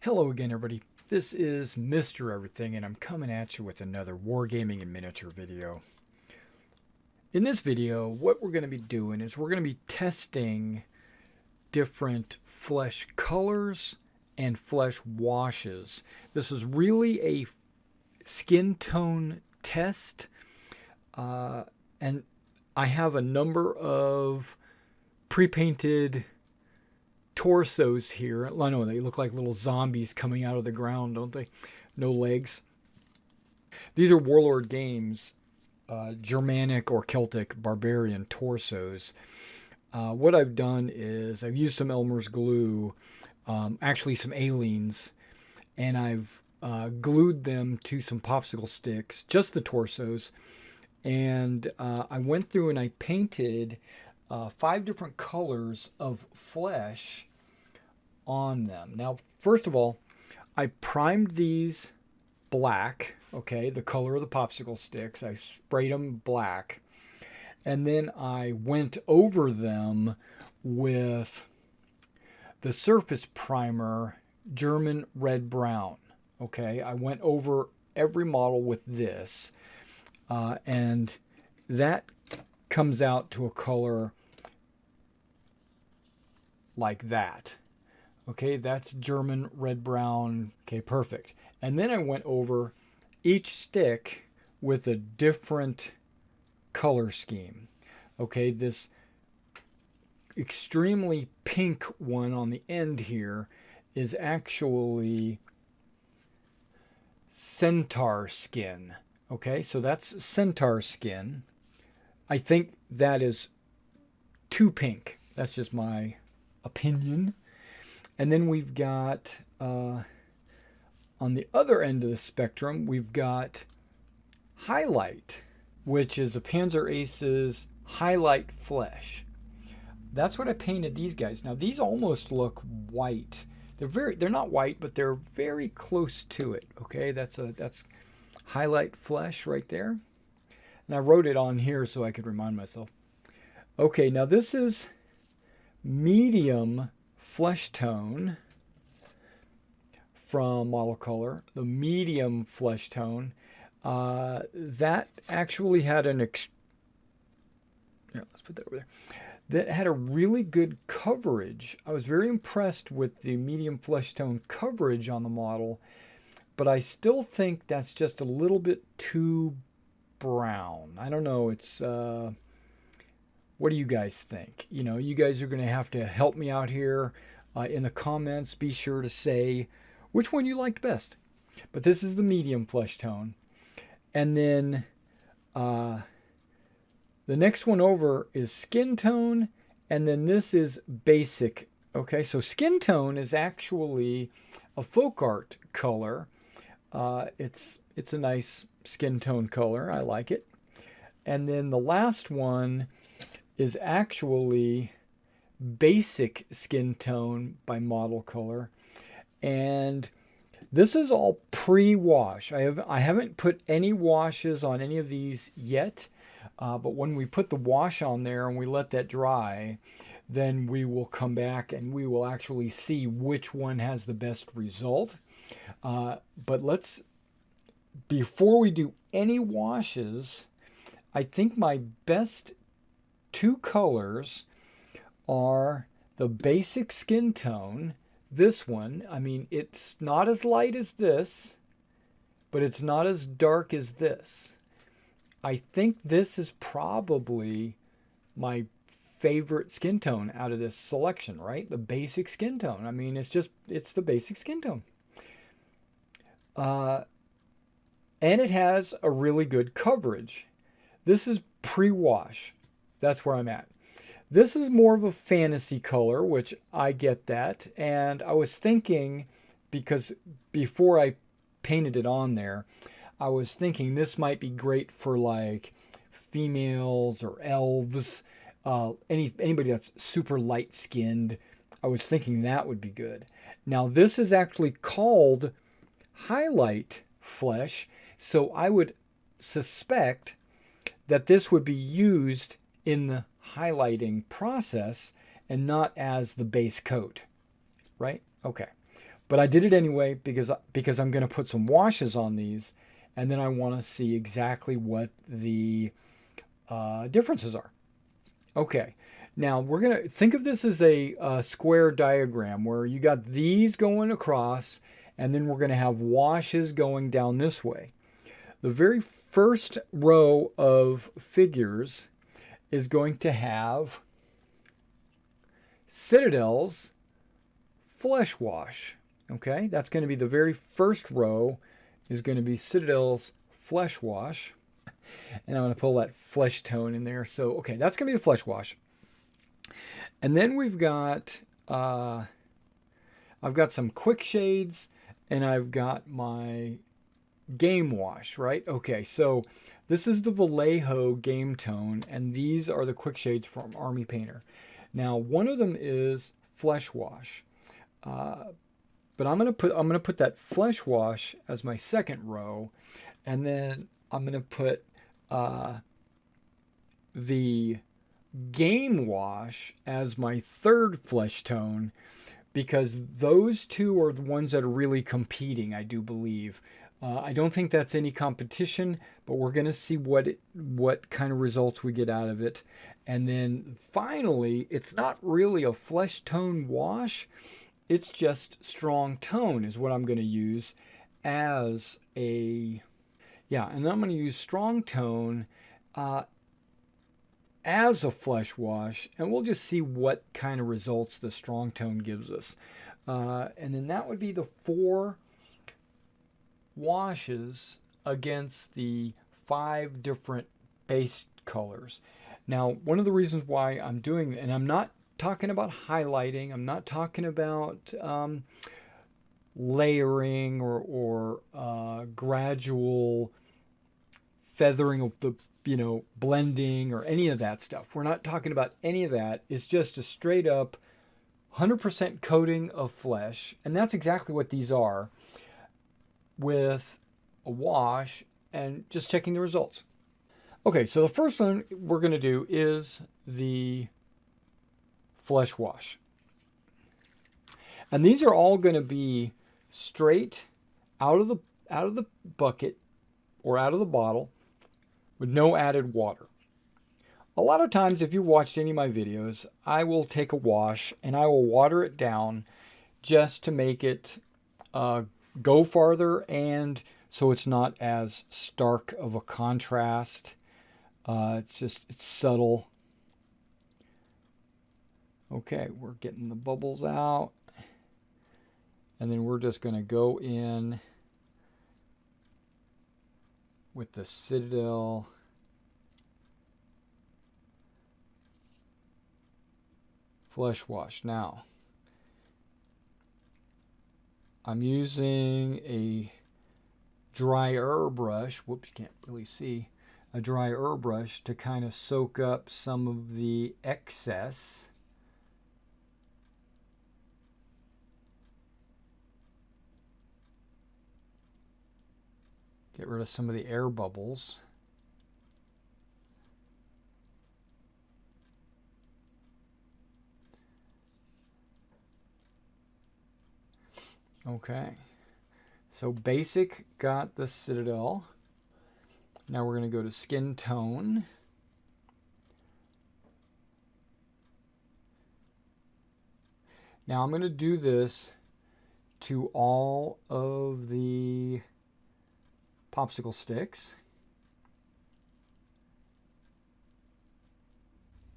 Hello again, everybody. This is Mr. Everything, and I'm coming at you with another Wargaming and Miniature video. In this video, what we're going to be doing is we're going to be testing different flesh colors and flesh washes. This is really a skin tone test, and I have a number of pre-painted torsos here. I know they look like little zombies coming out of the ground, don't they? No legs. These are Warlord Games Germanic or Celtic barbarian torsos. What I've done is I've used some Elmer's glue, actually some Aleene's, and I've glued them to some popsicle sticks, just the torsos. And I went through and I painted 5 different colors of flesh on them. Now, first of all, I primed these black, okay, the color of the popsicle sticks. I sprayed them black. And then I went over them with the surface primer, German red brown. Okay, I went over every model with this. And that comes out to a color like that. Okay, that's German red brown. Okay, perfect. And then I went over each stick with a different color scheme. Okay, this extremely pink one on the end here is actually centaur skin. Okay, so that's centaur skin. I think that is too pink. That's just my opinion. And then we've got, on the other end of the spectrum, we've got Highlight, which is a Panzer Aces Highlight Flesh. That's what I painted these guys. Now, these almost look white. They're not white, but they're very close to it. Okay, that's Highlight Flesh right there. And I wrote it on here so I could remind myself. Okay, now this is medium flesh tone from Model Color. The medium flesh tone. That actually had let's put that over there. That had a really good coverage. I was very impressed with the medium flesh tone coverage on the model, but I still think that's just a little bit too brown. I don't know. It's what do you guys think? You know, you guys are going to have to help me out here in the comments. Be sure to say which one you liked best. But this is the medium flesh tone. And then the next one over is skin tone. And then this is basic. Okay, so skin tone is actually a folk art color. It's a nice skin tone color. I like it. And then the last one is actually basic skin tone by Model Color. And this is all pre-wash. I haven't put any washes on any of these yet. But when we put the wash on there and we let that dry, then we will come back and we will actually see which one has the best result. But before we do any washes, I think my best 2 colors are the basic skin tone. This one, I mean, it's not as light as this, but it's not as dark as this. I think this is probably my favorite skin tone out of this selection, right? The basic skin tone. I mean, it's the basic skin tone. And it has a really good coverage. This is pre-wash. That's where I'm at. This is more of a fantasy color, which I get that. And I was thinking, because before I painted it on there, I was thinking this might be great for like females or elves, anybody that's super light skinned. I was thinking that would be good. Now this is actually called Highlight Flesh, so I would suspect that this would be used in the highlighting process and not as the base coat, right? Okay. But I did it anyway because I'm going to put some washes on these, and then I want to see exactly what the differences are. Okay, now we're going to think of this as a square diagram where you got these going across, and then we're going to have washes going down this way. The very first row of figures is going to have Citadel's Flesh Wash. Okay, that's going to be the very first row is going to be Citadel's Flesh Wash. And I'm going to pull that flesh tone in there. So, okay, that's going to be the Flesh Wash. And then we've got, I've got some quick shades and I've got my Game Wash, right? Okay, so this is the Vallejo Game Tone, and these are the quick shades from Army Painter. Now, one of them is Flesh Wash, but I'm gonna put that Flesh Wash as my second row, and then I'm gonna put the Game Wash as my third flesh tone, because those two are the ones that are really competing, I do believe. I don't think that's any competition, but we're going to see what kind of results we get out of it. And then finally, it's not really a flesh tone wash. It's just strong tone is what I'm going to use as a, yeah, and I'm going to use strong tone as a flesh wash, and we'll just see what kind of results the strong tone gives us. And then that would be the 4 washes against the 5 different base colors. Now, one of the reasons why I'm doing, and I'm not talking about highlighting, I'm not talking about layering or gradual feathering of the, blending or any of that stuff. We're not talking about any of that. It's just a straight up 100% coating of flesh, and that's exactly what these are, with a wash and just checking the results. Okay, so the first one we're going to do is the flesh wash. And these are all going to be straight out of the bucket or out of the bottle with no added water. A lot of times, if you watched any of my videos, I will take a wash and I will water it down just to make it go farther, and so it's not as stark of a contrast. It's subtle. Okay, we're getting the bubbles out, and then we're just going to go in with the Citadel Flesh Wash. Now, I'm using a dry airbrush. Whoops, you can't really see. A dry airbrush to kind of soak up some of the excess. Get rid of some of the air bubbles. Okay, so basic got the Citadel. Now we're going to go to skin tone. Now I'm going to do this to all of the popsicle sticks.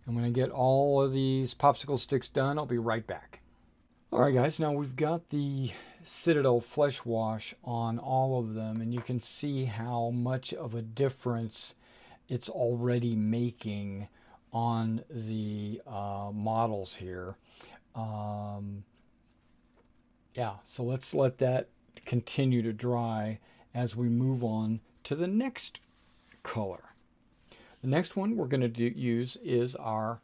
I'm going to get all of these popsicle sticks done. I'll be right back. Alright guys, now we've got the Citadel Flesh Wash on all of them, and you can see how much of a difference it's already making on the models here. Yeah, so let's let that continue to dry as we move on to the next color. The next one we're going to use is our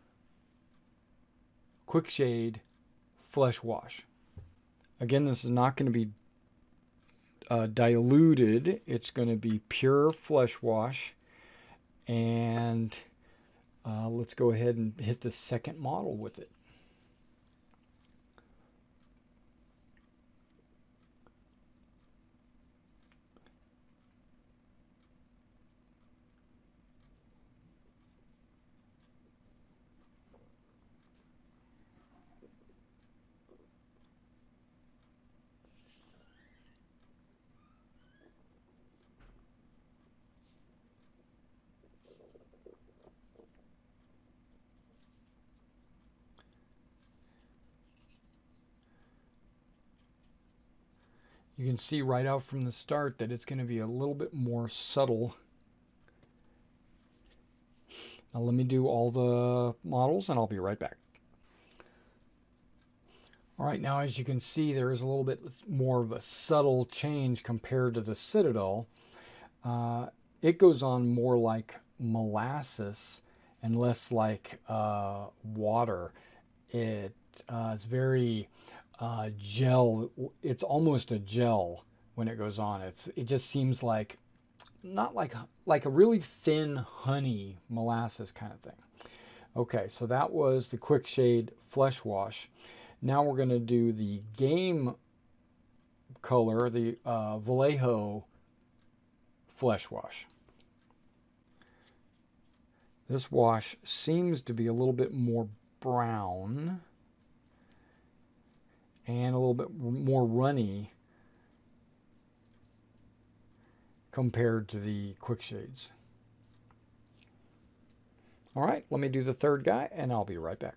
Quick Shade Flesh Wash. Again, this is not going to be diluted. It's going to be pure flesh wash. And let's go ahead and hit the second model with it. You can see right out from the start that it's going to be a little bit more subtle. Now let me do all the models and I'll be right back. All right, now as you can see, there is a little bit more of a subtle change compared to the Citadel. It goes on more like molasses and less like water. It's very gel. It's almost a gel when it goes on. It just seems like not like a really thin honey molasses kind of thing. Okay, so that was the Quick Shade Flesh Wash. Now we're going to do the game color, the Vallejo Flesh Wash. This wash seems to be a little bit more brown and a little bit more runny compared to the Quick Shades. All right, let me do the third guy and I'll be right back.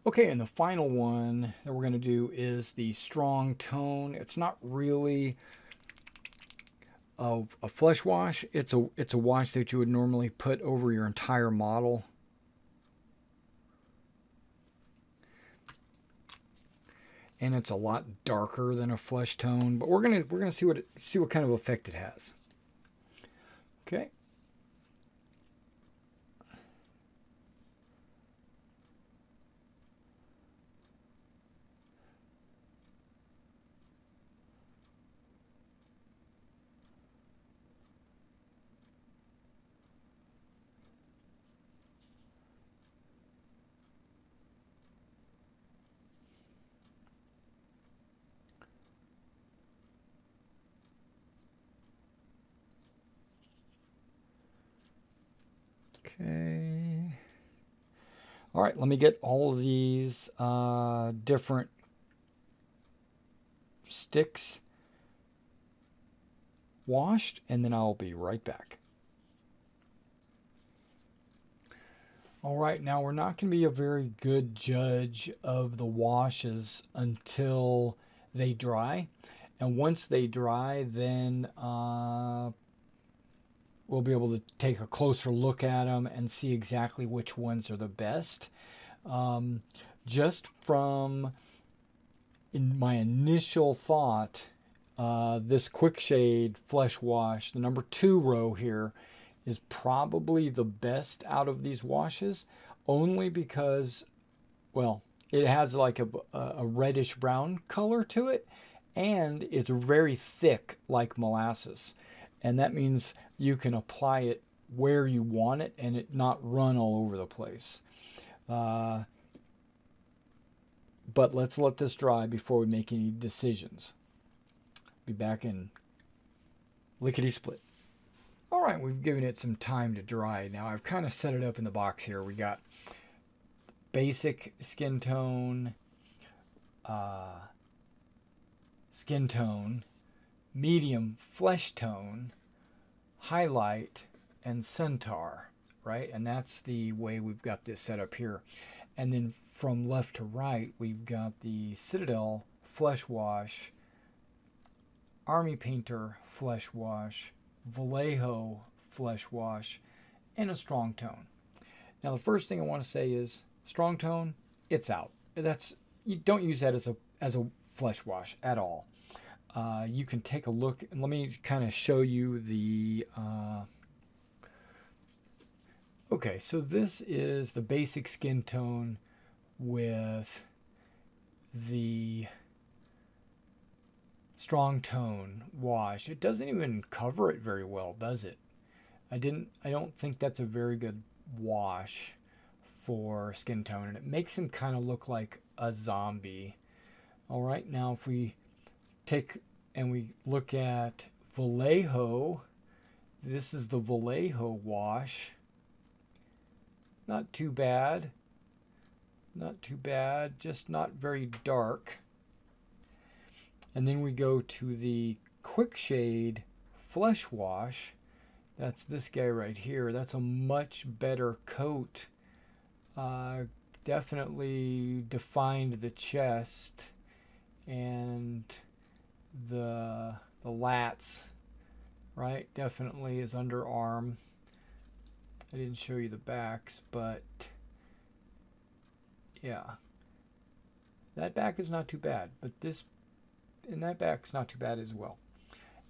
Okay, and the final one that we're going to do is the Strong Tone. It's not really a flesh wash. It's a wash that you would normally put over your entire model. And it's a lot darker than a flesh tone, but we're gonna see what kind of effect it has. Okay. Okay. All right, let me get all of these different sticks washed, and then I'll be right back. All right, now we're not going to be a very good judge of the washes until they dry. And once they dry, then we'll be able to take a closer look at them and see exactly which ones are the best. Just from in my initial thought, this Quick Shade Flesh Wash, the number 2 row here, is probably the best out of these washes, only because, well, it has like a reddish brown color to it, and it's very thick like molasses. And that means you can apply it where you want it and it not run all over the place. But let's let this dry before we make any decisions. Be back in lickety split. All right, we've given it some time to dry. Now I've kind of set it up in the box here. We got basic skin tone, medium flesh tone, highlight, and centaur, right? And that's the way we've got this set up here. And then from left to right, we've got the Citadel Flesh Wash, Army Painter Flesh Wash, Vallejo Flesh Wash, and a Strong Tone. Now the first thing I want to say is Strong Tone, it's out. You don't use that as a flesh wash at all. You can take a look, and let me kind of show you the okay, so this is the basic skin tone with the Strong Tone wash. It doesn't even cover it very well, does it? I don't think that's a very good wash for skin tone, and it makes him kind of look like a zombie. All right, now if we take and we look at Vallejo, this is the Vallejo wash. Not too bad. Not too bad, just not very dark. And then we go to the Quick Shade Flesh Wash. That's this guy right here. That's a much better coat. definitely defined the chest and the lats, right? Definitely his underarm. I didn't show you the backs, but yeah, that back is not too bad, but this and that back's not too bad as well.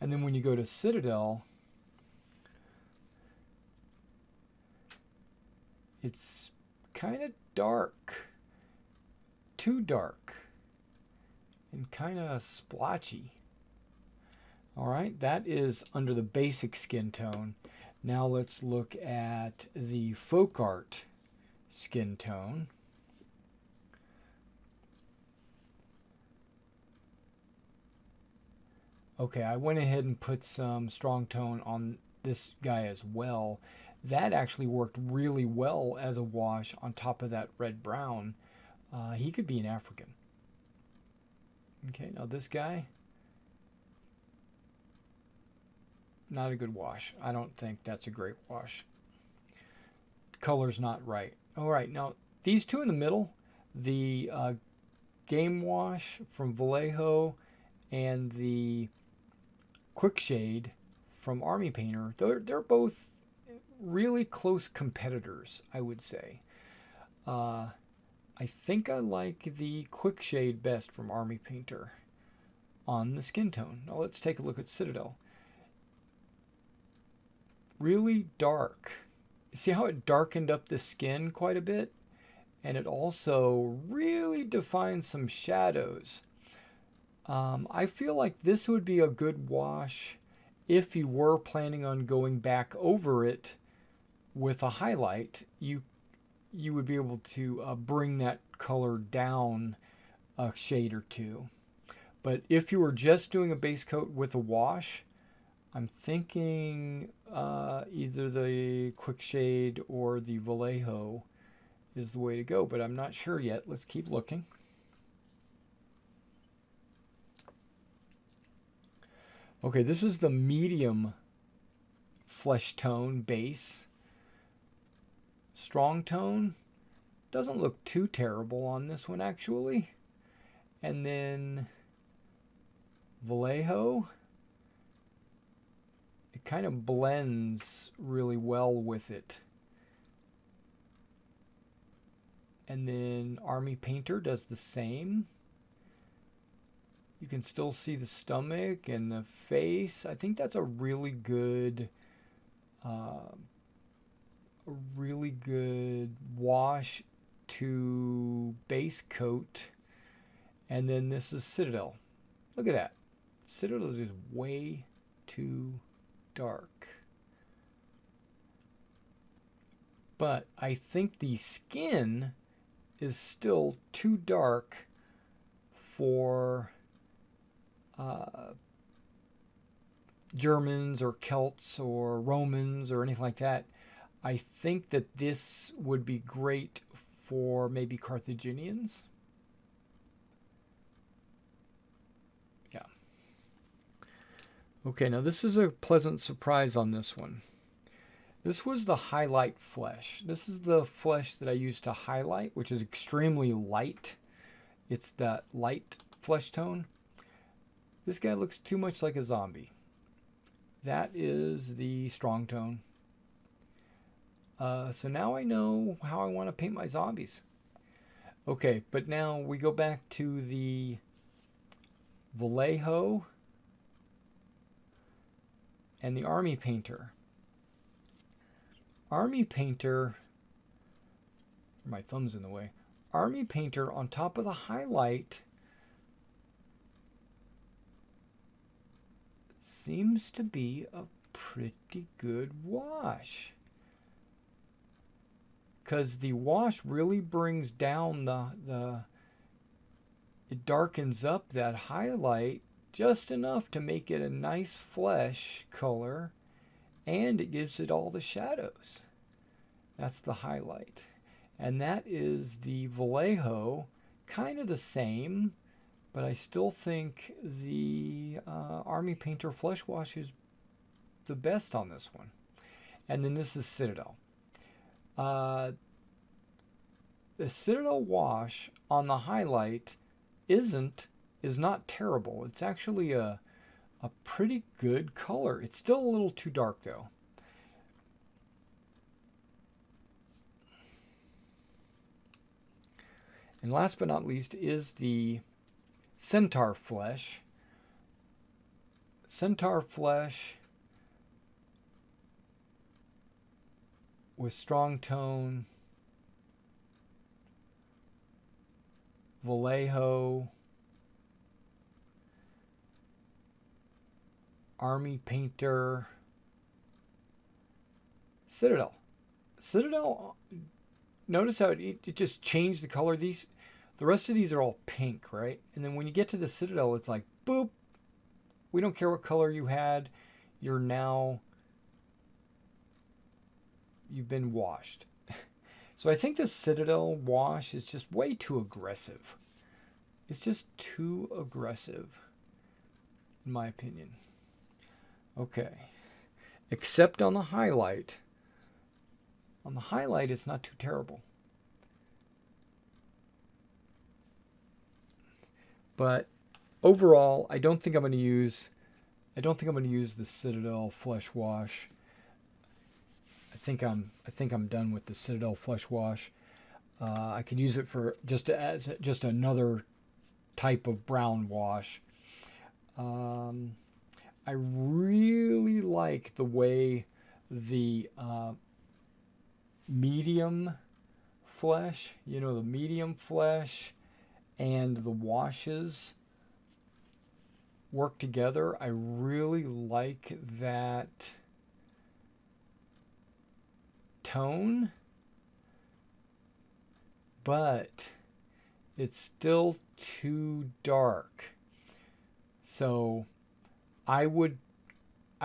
And then when you go to Citadel, it's kind of dark, too dark, and kind of splotchy. All right, that is under the basic skin tone. Now let's look at the folk art skin tone. Okay, I went ahead and put some strong tone on this guy as well. That actually worked really well as a wash on top of that red brown. He could be an African. Okay, now this guy, not a good wash. I don't think that's a great wash. Color's not right. All right, now these two in the middle, the Game Wash from Vallejo and the Quick Shade from Army Painter, they're both really close competitors, I would say. I think I like the Quick Shade best from Army Painter on the skin tone. Now let's take a look at Citadel. Really dark. See how it darkened up the skin quite a bit? And it also really defined some shadows. I feel like this would be a good wash if you were planning on going back over it with a highlight. You would be able to bring that color down a shade or two. But if you were just doing a base coat with a wash, I'm thinking either the Quick Shade or the Vallejo is the way to go, but I'm not sure yet. Let's keep looking. Okay, this is the medium flesh tone base. Strong tone doesn't look too terrible on this one actually. And then Vallejo, it kind of blends really well with it. And then Army Painter does the same. You can still see the stomach and the face. I think that's a really good wash to base coat. And then this is Citadel. Look at that. Citadel is just way too dark. But I think the skin is still too dark for Germans or Celts or Romans or anything like that. I think that this would be great for maybe Carthaginians. Yeah. Okay, now this is a pleasant surprise on this one. This was the highlight flesh. This is the flesh that I used to highlight, which is extremely light. It's that light flesh tone. This guy looks too much like a zombie. That is the strong tone. So now I know how I want to paint my zombies. Okay, but now we go back to the Vallejo and the Army Painter. Army Painter, my thumb's in the way. Army Painter on top of the highlight seems to be a pretty good wash. Because the wash really brings down it darkens up that highlight just enough to make it a nice flesh color, and it gives it all the shadows. That's the highlight. And that is the Vallejo, kind of the same, but I still think the Army Painter Flesh Wash is the best on this one. And then this is Citadel. the Citadel wash on the highlight is not terrible. It's actually a pretty good color. It's still a little too dark though. And last but not least is the Centaur Flesh. Centaur Flesh with strong tone, Vallejo, Army Painter, Citadel. Citadel, notice how it just changed the color. The rest of these are all pink, right? And then when you get to the Citadel, it's like, boop. We don't care what color you had. You've been washed. So I think the Citadel wash is just way too aggressive. It's just too aggressive, in my opinion. Okay. Except on the highlight. On the highlight, it's not too terrible. But overall, I don't think I'm going to use the Citadel Flesh Wash. I think I'm done with the Citadel Flesh Wash. I could use it for just another type of brown wash. I really like the way the medium flesh, the medium flesh and the washes work together. I really like that tone, but it's still too dark. So I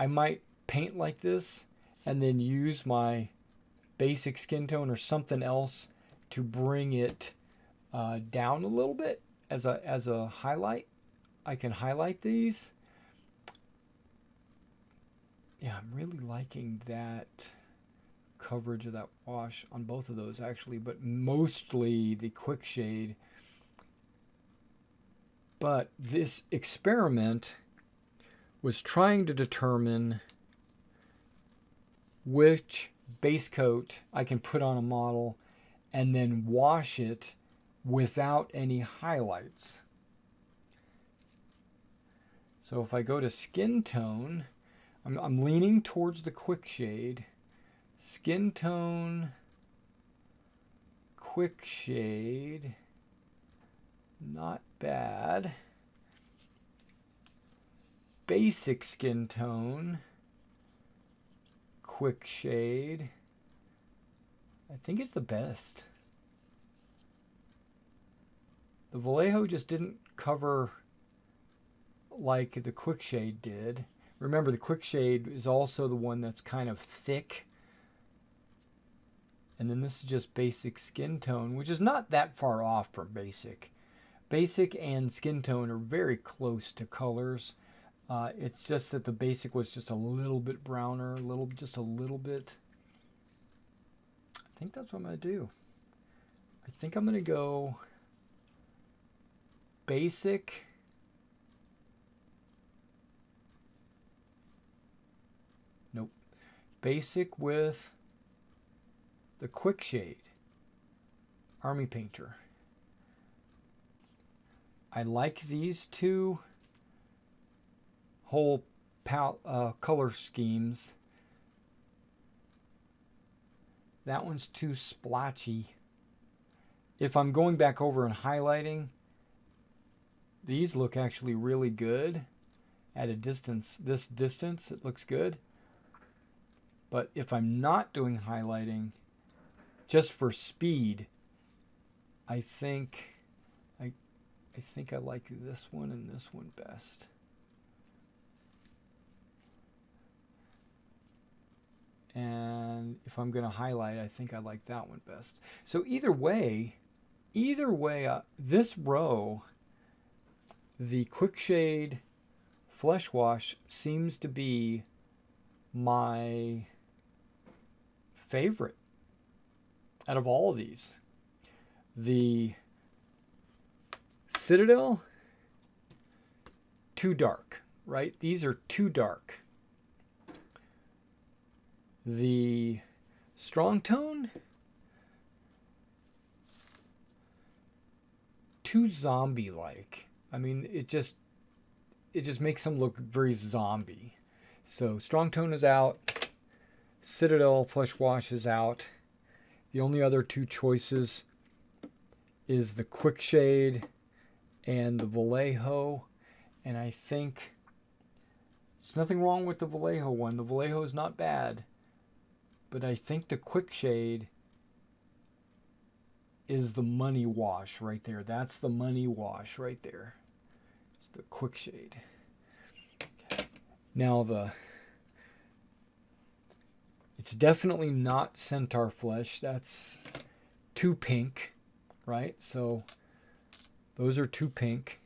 might paint like this and then use my basic skin tone or something else to bring it down a little bit as a highlight. I can highlight these. Yeah, I'm really liking that coverage of that wash on both of those actually, but mostly the quick shade. But this experiment was trying to determine which base coat I can put on a model and then wash it without any highlights. So if I go to skin tone, I'm leaning towards the quick shade. Skin tone, quick shade, not bad. Basic skin tone, quick shade. I think it's the best. The Vallejo just didn't cover like the quick shade did. Remember, the quick shade is also the one that's kind of thick. And then this is just basic skin tone, which is not that far off from basic. Basic and skin tone are very close to colors. It's just that the basic was just a little bit browner, just a little bit. I think that's what I'm going to do. I think I'm going to go basic. Nope. Basic with the quick shade. Army Painter. I like these two whole color schemes. That one's too splotchy. If I'm going back over and highlighting, these look actually really good at a distance. This distance, it looks good. But if I'm not doing highlighting, just for speed, I think I like this one and this one best. And if I'm going to highlight, I think I like that one best. So either way, this row, the quick shade flesh wash seems to be my favorite out of all of these. The Citadel, too dark, right? These are too dark. The Strong Tone, too zombie-like. I mean, it just makes them look very zombie. So Strong Tone is out. Citadel Flesh Wash is out. The only other two choices is the Quick Shade and the Vallejo. And I think there's nothing wrong with the Vallejo one. The Vallejo is not bad. But I think the Quick Shade is the money wash right there. That's the money wash right there. It's the Quick Shade. Now it's definitely not Centaur Flesh. That's too pink, right? So those are too pink.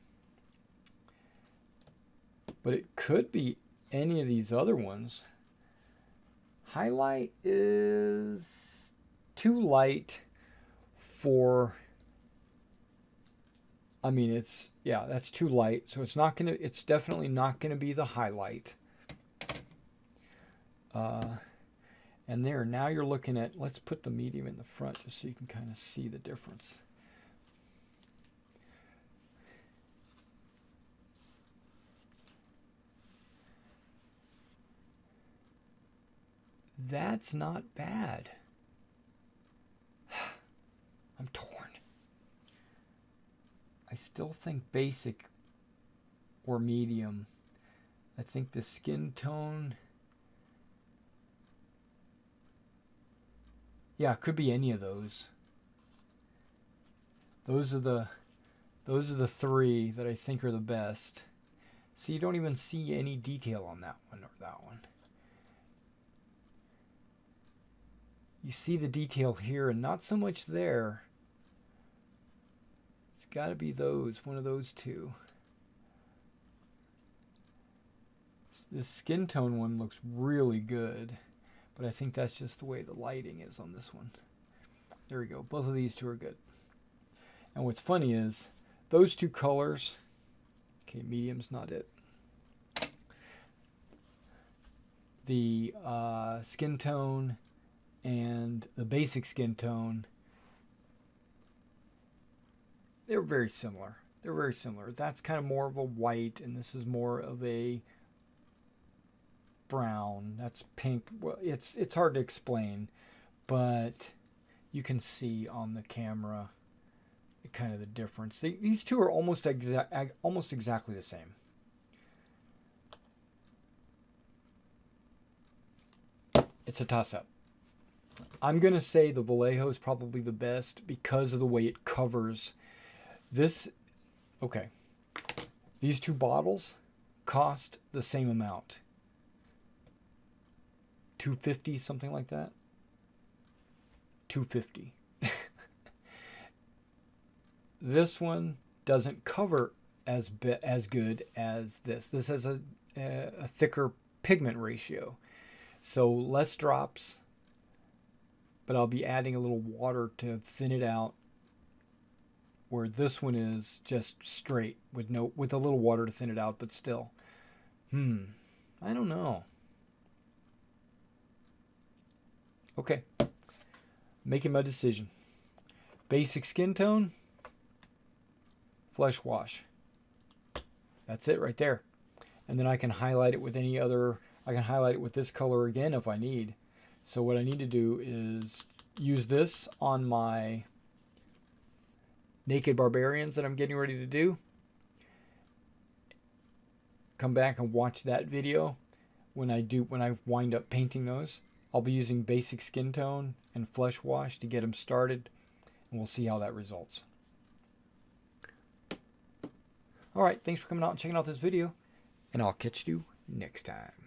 But it could be any of these other ones. Highlight is too light for, I mean, that's too light. So it's definitely not gonna be the highlight. And now you're looking at, let's put the medium in the front just so you can kind of see the difference. That's not bad. I'm torn. I still think basic or medium. I think the skin tone, yeah, it could be any of those. Those are the three that I think are the best. See, you don't even see any detail on that one or that one. You see the detail here and not so much there. It's got to be one of those two. This skin tone one looks really good, but I think that's just the way the lighting is on this one. There we go. Both of these two are good. And what's funny is those two colors, okay, medium's not it. The skin tone and the basic skin tone, they're very similar. They're very similar. That's kind of more of a white, and this is more of a brown. That's pink. Well, it's hard to explain, but you can see on the camera kind of the difference. These two are almost exactly the same. It's a toss-up. I'm going to say the Vallejo is probably the best because of the way it covers this. Okay. These two bottles cost the same amount. $250, something like that. $250. This one doesn't cover as good as this. This has a thicker pigment ratio. So less drops, but I'll be adding a little water to thin it out, where this one is just straight with a little water to thin it out, but still. I don't know. Okay. Making my decision. Basic skin tone, Flesh Wash. That's it right there. And then I can highlight it with any other, I can highlight it with this color again if I need. So what I need to do is use this on my Naked Barbarians that I'm getting ready to do. Come back and watch that video when I wind up painting those. I'll be using basic skin tone and Flesh Wash to get them started, and we'll see how that results. Alright, thanks for coming out and checking out this video, and I'll catch you next time.